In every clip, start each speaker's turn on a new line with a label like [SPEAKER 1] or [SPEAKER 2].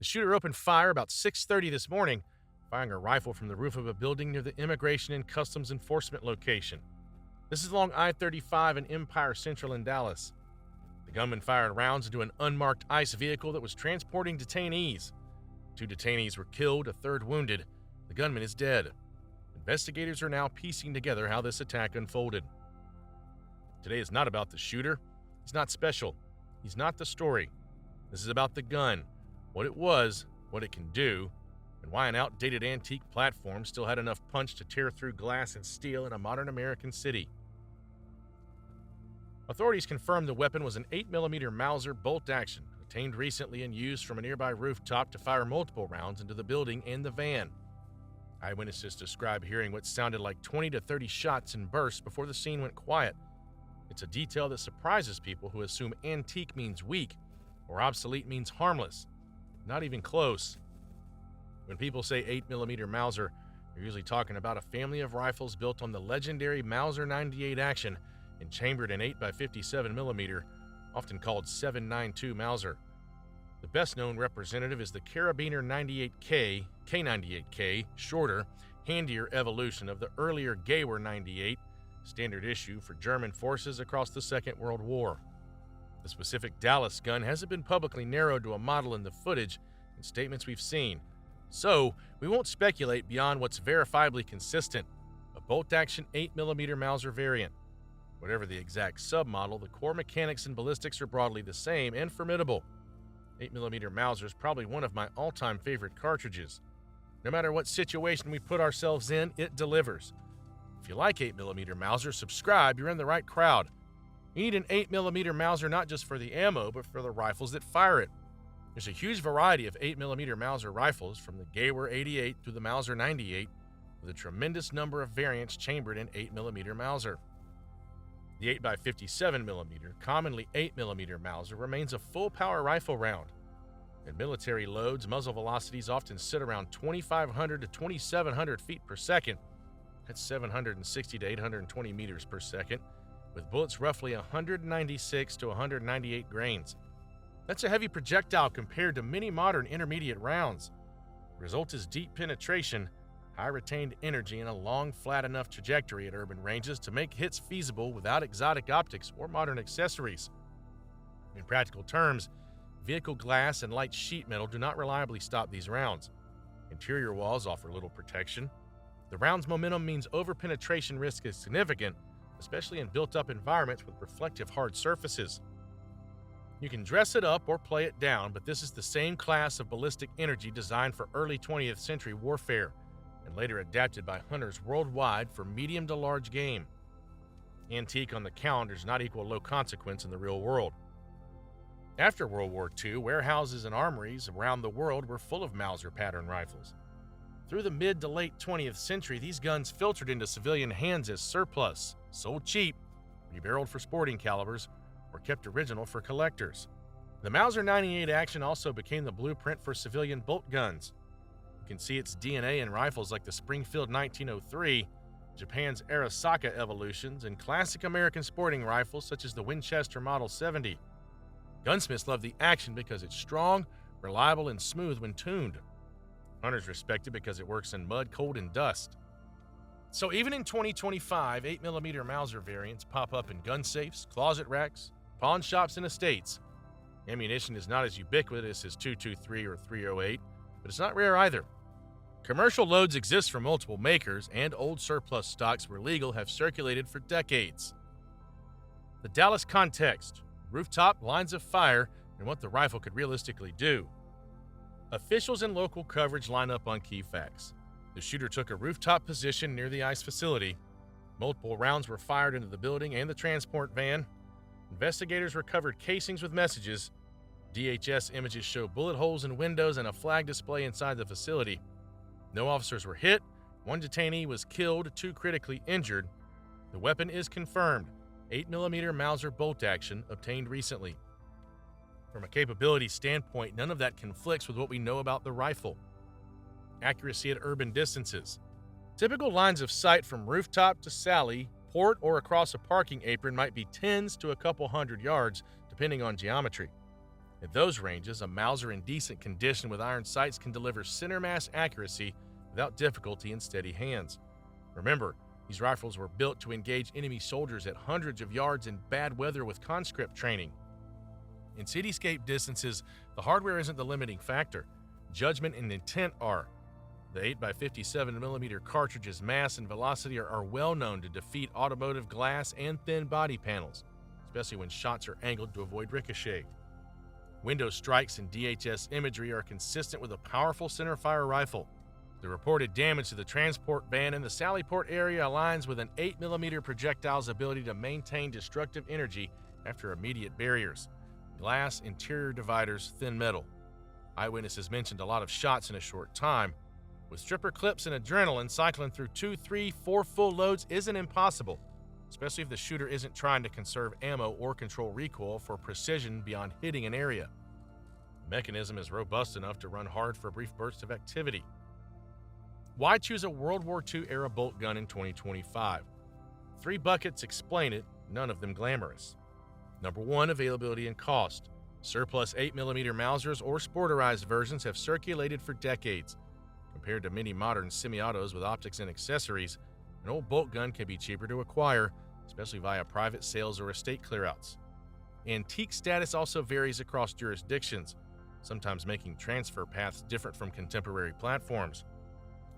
[SPEAKER 1] The shooter opened fire about 6:30 this morning, firing a rifle from the roof of a building near the Immigration and Customs Enforcement location. This is along I-35 in Empire Central in Dallas. The gunman fired rounds into an unmarked ICE vehicle that was transporting detainees. 2 detainees were killed, a third wounded. The gunman is dead. Investigators are now piecing together how this attack unfolded. Today is not about the shooter. He's not special. He's not the story. This is about the gun, what it was, what it can do, and why an outdated antique platform still had enough punch to tear through glass and steel in a modern American city. Authorities confirmed the weapon was an 8mm Mauser bolt action, obtained recently and used from a nearby rooftop to fire multiple rounds into the building and the van. Eyewitnesses describe hearing what sounded like 20 to 30 shots in bursts before the scene went quiet. It's a detail that surprises people who assume antique means weak or obsolete means harmless. Not even close. When people say 8mm Mauser, they're usually talking about a family of rifles built on the legendary Mauser 98 action and chambered in 8x57mm, often called 7.92 Mauser. The best-known representative is the Carabiner 98K, K98K, shorter, handier evolution of the earlier Gewehr 98, standard issue for German forces across the Second World War. The specific Dallas gun hasn't been publicly narrowed to a model in the footage and statements we've seen, so we won't speculate beyond what's verifiably consistent, a bolt-action 8mm Mauser variant. Whatever the exact submodel, the core mechanics and ballistics are broadly the same and formidable. 8mm Mauser is probably one of my all-time favorite cartridges. No matter what situation we put ourselves in, it delivers. If you like 8mm Mauser, subscribe, you're in the right crowd. You need an 8mm Mauser not just for the ammo, but for the rifles that fire it. There's a huge variety of 8mm Mauser rifles, from the Gewehr 88 through the Mauser 98, with a tremendous number of variants chambered in 8mm Mauser. The 8x57mm, commonly 8mm Mauser, remains a full-power rifle round. At military loads, muzzle velocities often sit around 2,500 to 2,700 feet per second. That's 760 to 820 meters per second, with bullets roughly 196 to 198 grains. That's a heavy projectile compared to many modern intermediate rounds. The result is deep penetration, high retained energy, and a long, flat enough trajectory at urban ranges to make hits feasible without exotic optics or modern accessories. In practical terms, vehicle glass and light sheet metal do not reliably stop these rounds. Interior walls offer little protection. The round's momentum means over-penetration risk is significant, especially in built-up environments with reflective hard surfaces. You can dress it up or play it down, but this is the same class of ballistic energy designed for early 20th century warfare, and later adapted by hunters worldwide for medium to large game. Antique on the calendar does not equal low consequence in the real world. After World War II, warehouses and armories around the world were full of Mauser pattern rifles. Through the mid to late 20th century, these guns filtered into civilian hands as surplus, sold cheap, rebarreled for sporting calibers, or kept original for collectors. The Mauser 98 action also became the blueprint for civilian bolt guns. You can see its DNA in rifles like the Springfield 1903, Japan's Arisaka evolutions, and classic American sporting rifles such as the Winchester Model 70. Gunsmiths love the action because it's strong, reliable, and smooth when tuned. Hunters respect it because it works in mud, cold, and dust. So even in 2025, 8mm Mauser variants pop up in gun safes, closet racks, pawn shops, and estates. Ammunition is not as ubiquitous as .223 or .308, but it's not rare either. Commercial loads exist from multiple makers, and old surplus stocks where legal have circulated for decades. The Dallas context, rooftop, lines of fire, and what the rifle could realistically do. Officials and local coverage line up on key facts. The shooter took a rooftop position near the ICE facility. Multiple rounds were fired into the building and the transport van. Investigators recovered casings with messages. DHS images show bullet holes in windows and a flag display inside the facility. No officers were hit. One detainee was killed, 2 critically injured. The weapon is confirmed. 8mm Mauser bolt action obtained recently. From a capability standpoint, none of that conflicts with what we know about the rifle. Accuracy at urban distances. Typical lines of sight from rooftop to sally, port, or across a parking apron might be tens to a couple hundred yards, depending on geometry. At those ranges, a Mauser in decent condition with iron sights can deliver center mass accuracy without difficulty in steady hands. Remember, these rifles were built to engage enemy soldiers at hundreds of yards in bad weather with conscript training. In cityscape distances, the hardware isn't the limiting factor. Judgment and intent are. The 8x57mm cartridge's mass and velocity are well known to defeat automotive glass and thin body panels, especially when shots are angled to avoid ricochet. Window strikes and DHS imagery are consistent with a powerful centerfire rifle. The reported damage to the transport van in the Sallyport area aligns with an 8mm projectile's ability to maintain destructive energy after immediate barriers. Glass, interior dividers, thin metal. Eyewitnesses mentioned a lot of shots in a short time. With stripper clips and adrenaline, cycling through 2, 3, 4 full loads isn't impossible, especially if the shooter isn't trying to conserve ammo or control recoil for precision beyond hitting an area. The mechanism is robust enough to run hard for a brief burst of activity. Why choose a World War II era bolt gun in 2025? 3 buckets explain it, none of them glamorous. Number 1, availability and cost. Surplus 8mm Mausers or sporterized versions have circulated for decades. Compared to many modern semi-autos with optics and accessories, an old bolt gun can be cheaper to acquire, especially via private sales or estate clearouts. Antique status also varies across jurisdictions, sometimes making transfer paths different from contemporary platforms.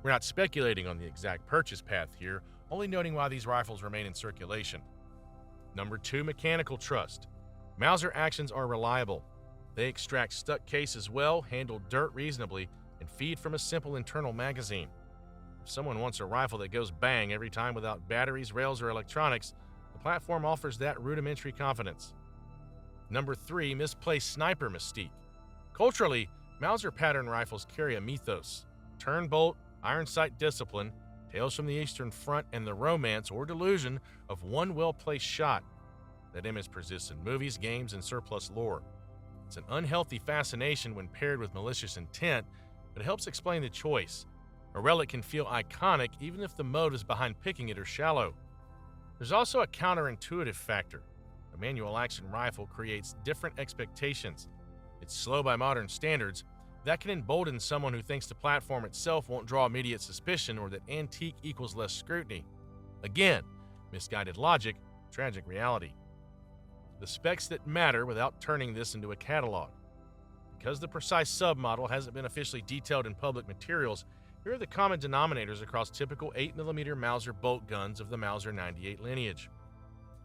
[SPEAKER 1] We're not speculating on the exact purchase path here, only noting why these rifles remain in circulation. Number 2, mechanical trust. Mauser actions are reliable. They extract stuck cases well, handle dirt reasonably, and feed from a simple internal magazine. If someone wants a rifle that goes bang every time without batteries, rails, or electronics, the platform offers that rudimentary confidence. Number 3, misplaced sniper mystique. Culturally, Mauser pattern rifles carry a mythos. Turn bolt, iron sight discipline, Tales from the Eastern Front, and the romance or delusion of one well-placed shot. That image persists in movies, games, and surplus lore. It's an unhealthy fascination when paired with malicious intent, but it helps explain the choice. A relic can feel iconic even if the motives behind picking it are shallow. There's also a counterintuitive factor. A manual action rifle creates different expectations. It's slow by modern standards. That can embolden someone who thinks the platform itself won't draw immediate suspicion or that antique equals less scrutiny. Again, misguided logic, tragic reality. The specs that matter without turning this into a catalog. Because the precise submodel hasn't been officially detailed in public materials, here are the common denominators across typical 8mm Mauser bolt guns of the Mauser 98 lineage.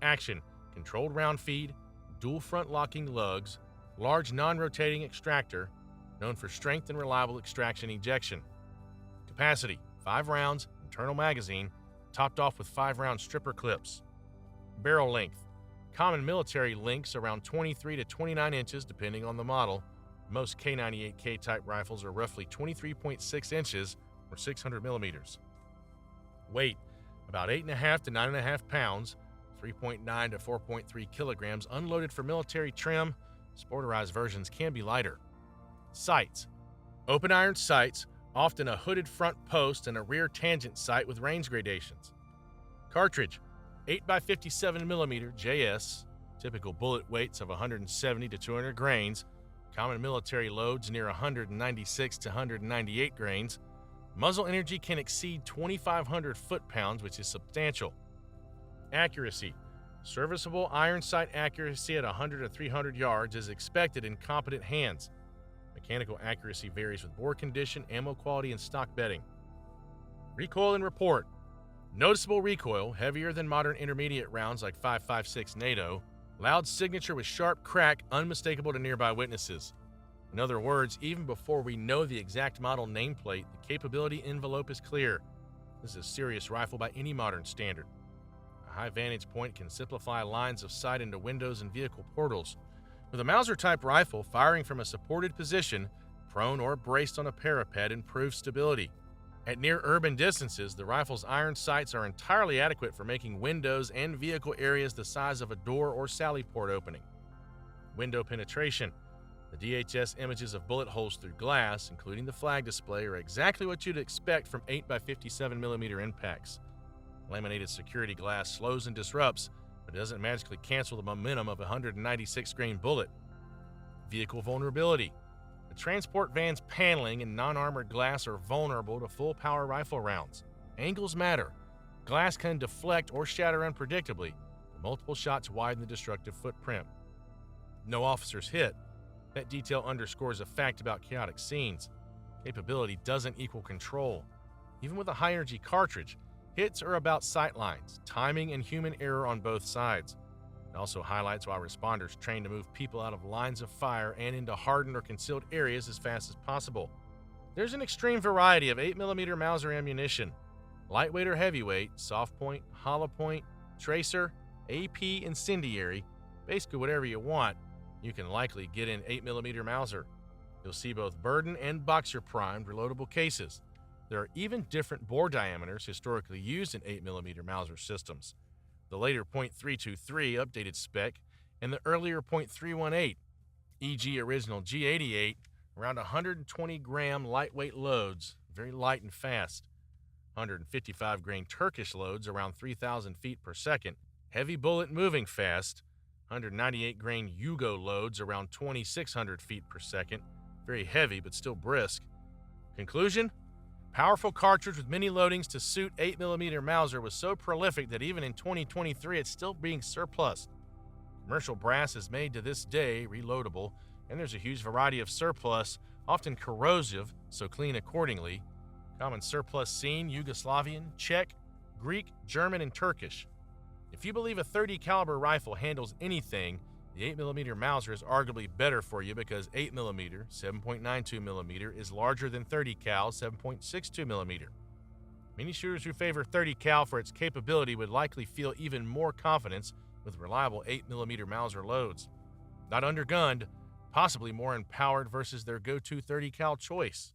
[SPEAKER 1] Action: controlled round feed, dual front locking lugs, large non-rotating extractor, known for strength and reliable extraction ejection. Capacity: 5 rounds, internal magazine, topped off with 5-round stripper clips. Barrel length: common military lengths around 23 to 29 inches depending on the model. Most K98K type rifles are roughly 23.6 inches or 600 millimeters. Weight: about 8.5 to 9.5 pounds, 3.9 to 4.3 kilograms unloaded for military trim. Sporterized versions can be lighter. Sights: open iron sights, often a hooded front post and a rear tangent sight with range gradations. Cartridge: 8x57mm JS, typical bullet weights of 170 to 200 grains, common military loads near 196 to 198 grains. Muzzle energy can exceed 2,500 foot-pounds, which is substantial. Accuracy: serviceable iron sight accuracy at 100 to 300 yards is expected in competent hands. Mechanical accuracy varies with bore condition, ammo quality, and stock bedding. Recoil and report: noticeable recoil, heavier than modern intermediate rounds like 5.56 NATO. Loud signature with sharp crack, unmistakable to nearby witnesses. In other words, even before we know the exact model nameplate, the capability envelope is clear. This is a serious rifle by any modern standard. A high vantage point can simplify lines of sight into windows and vehicle portals. With a Mauser-type rifle, firing from a supported position, prone or braced on a parapet, improves stability. At near urban distances, the rifle's iron sights are entirely adequate for making windows and vehicle areas the size of a door or Sallyport opening. Window penetration: the DHS images of bullet holes through glass, including the flag display, are exactly what you'd expect from 8x57mm impacts. Laminated security glass slows and disrupts, but doesn't magically cancel the momentum of a 196 grain bullet. Vehicle vulnerability. The transport van's paneling and non-armored glass are vulnerable to full-power rifle rounds. Angles matter. Glass can deflect or shatter unpredictably. Multiple shots widen the destructive footprint. No officers hit. That detail underscores a fact about chaotic scenes. Capability doesn't equal control. Even with a high-energy cartridge, hits are about sightlines, timing, and human error on both sides. It also highlights why responders train to move people out of lines of fire and into hardened or concealed areas as fast as possible. There's an extreme variety of 8mm Mauser ammunition. Lightweight or heavyweight, soft point, hollow point, tracer, AP, incendiary, basically whatever you want, you can likely get in 8mm Mauser. You'll see both burden and boxer primed reloadable cases. There are even different bore diameters historically used in 8mm Mauser systems. The later .323 updated spec and the earlier .318, e.g. original G88, around 120-gram lightweight loads, very light and fast. 155-grain Turkish loads around 3,000 feet per second, heavy bullet moving fast. 198-grain Yugo loads around 2,600 feet per second, very heavy but still brisk. Conclusion? Powerful cartridge with many loadings to suit 8mm Mauser was so prolific that even in 2023 it's still being surplused. Commercial brass is made to this day reloadable, and there's a huge variety of surplus, often corrosive, so clean accordingly. Common surplus seen: Yugoslavian, Czech, Greek, German, and Turkish. If you believe a .30 caliber rifle handles anything, the 8mm Mauser is arguably better for you because 8mm, 7.92mm, is larger than 30 cal, 7.62mm. Many shooters who favor 30 cal for its capability would likely feel even more confidence with reliable 8mm Mauser loads. Not undergunned, possibly more empowered versus their go-to 30 cal choice.